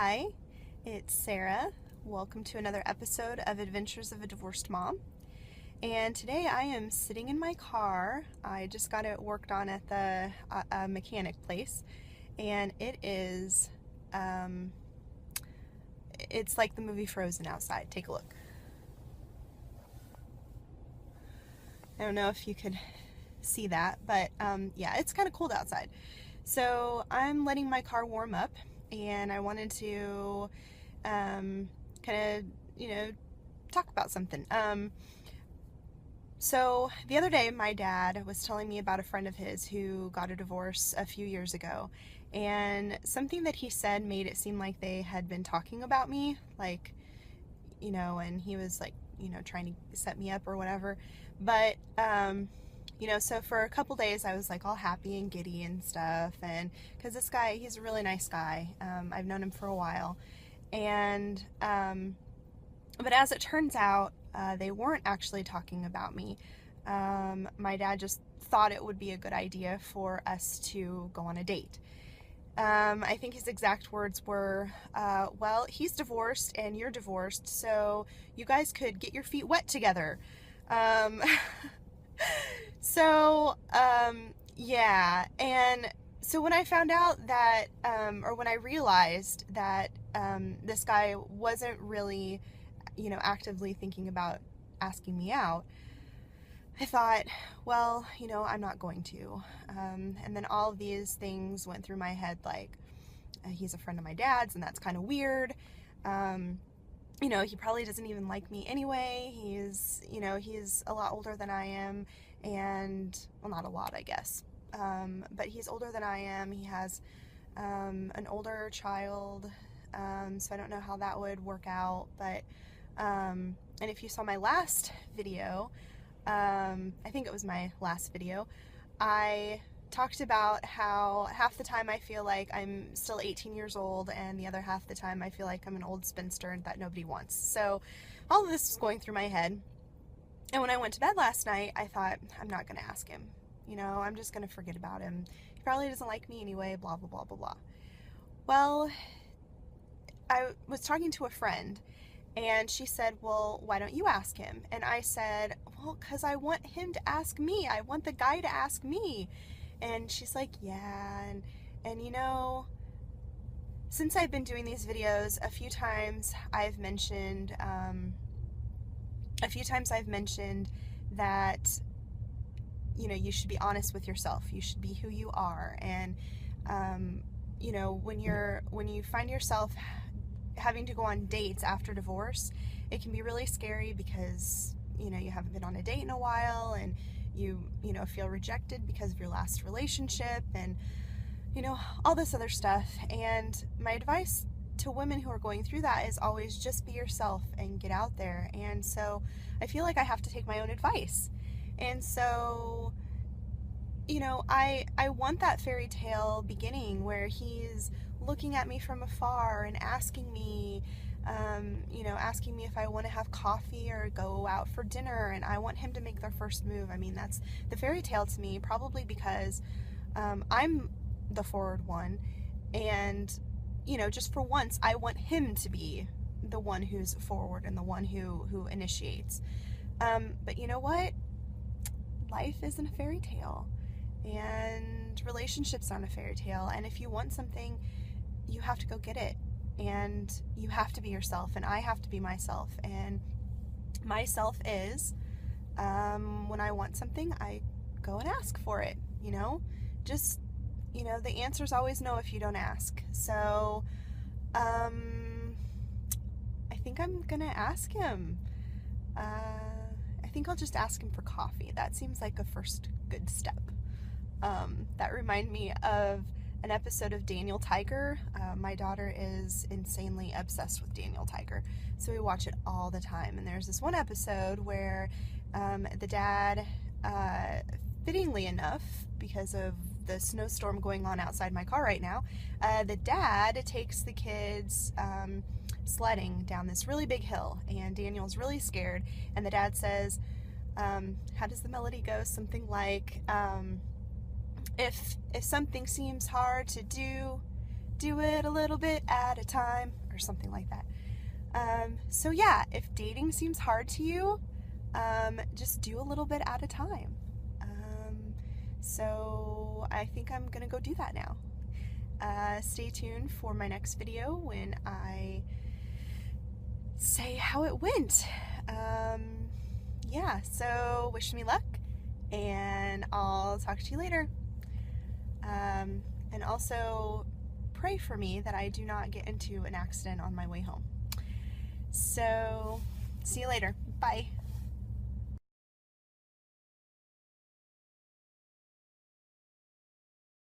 Hi, it's Sarah. Welcome to another episode of Adventures of a Divorced Mom. And today I am sitting in my car. I just got it worked on at the mechanic place, and it's like the movie Frozen outside. Take a look. I don't know if you could see that, but yeah, it's kind of cold outside. So I'm letting my car warm up, and I wanted to kind of, talk about something. So the other day, my dad was telling me about a friend of his who got a divorce a few years ago, and something that he said made it seem like they had been talking about me, like, and he was like, trying to set me up or whatever. But, so for a couple days I was like all happy and giddy and stuff, and because this guy, he's a really nice guy. I've known him for a while, and but as it turns out, they weren't actually talking about me. My dad just thought it would be a good idea for us to go on a date. I think his exact words were, well, he's divorced and you're divorced, so you guys could get your feet wet together. Yeah, and so when I found out that, or when I realized that this guy wasn't really, actively thinking about asking me out, I thought, well, I'm not going to. And then all of these things went through my head, like, he's a friend of my dad's, and that's kind of weird. He probably doesn't even like me anyway. He's a lot older than I am, and, well, not a lot, I guess. But he's older than I am. He has an older child, so I don't know how that would work out. But, and if you saw my last video, I think it was my last video, I talked about how half the time I feel like I'm still 18 years old, and the other half the time I feel like I'm an old spinster that nobody wants. So all of this was going through my head, and when I went to bed last night, I thought, I'm not going to ask him. I'm just going to forget about him. He probably doesn't like me anyway, blah, blah, blah, blah, blah. Well, I was talking to a friend, and she said, well, why don't you ask him? And I said, well, because I want him to ask me. I want the guy to ask me. And she's like, yeah. And since I've been doing these videos, a few times I've mentioned that, you should be honest with yourself. You should be who you are. And, when you find yourself having to go on dates after divorce, it can be really scary because, you haven't been on a date in a while, and you feel rejected because of your last relationship, and, all this other stuff. And my advice to women who are going through that is always just be yourself and get out there. And so I feel like I have to take my own advice. And so, I want that fairy tale beginning where he's looking at me from afar and asking me if I want to have coffee or go out for dinner, and I want him to make the first move. I mean, that's the fairy tale to me, probably because I'm the forward one, and, just for once, I want him to be the one who's forward and the one who initiates. But you know what? Life isn't a fairy tale, and relationships aren't a fairy tale, and if you want something, you have to go get it, and you have to be yourself, and I have to be myself. And myself is, when I want something, I go and ask for it. The answer's always no if you don't ask. So I think I'm gonna ask him. I think I'll just ask him for coffee. That seems like a first good step. That reminded me of an episode of Daniel Tiger. My daughter is insanely obsessed with Daniel Tiger, so we watch it all the time. And there's this one episode where the dad, fittingly enough, because of the snowstorm going on outside my car right now, the dad takes the kids sledding down this really big hill, and Daniel's really scared, and the dad says, how does the melody go? Something like, if something seems hard to do, do it a little bit at a time, or something like that. So yeah, if dating seems hard to you, just do a little bit at a time. So I think I'm gonna go do that now. Stay tuned for my next video when I say how it went. Yeah, so wish me luck, and I'll talk to you later. And also pray for me that I do not get into an accident on my way home. So see you later. Bye.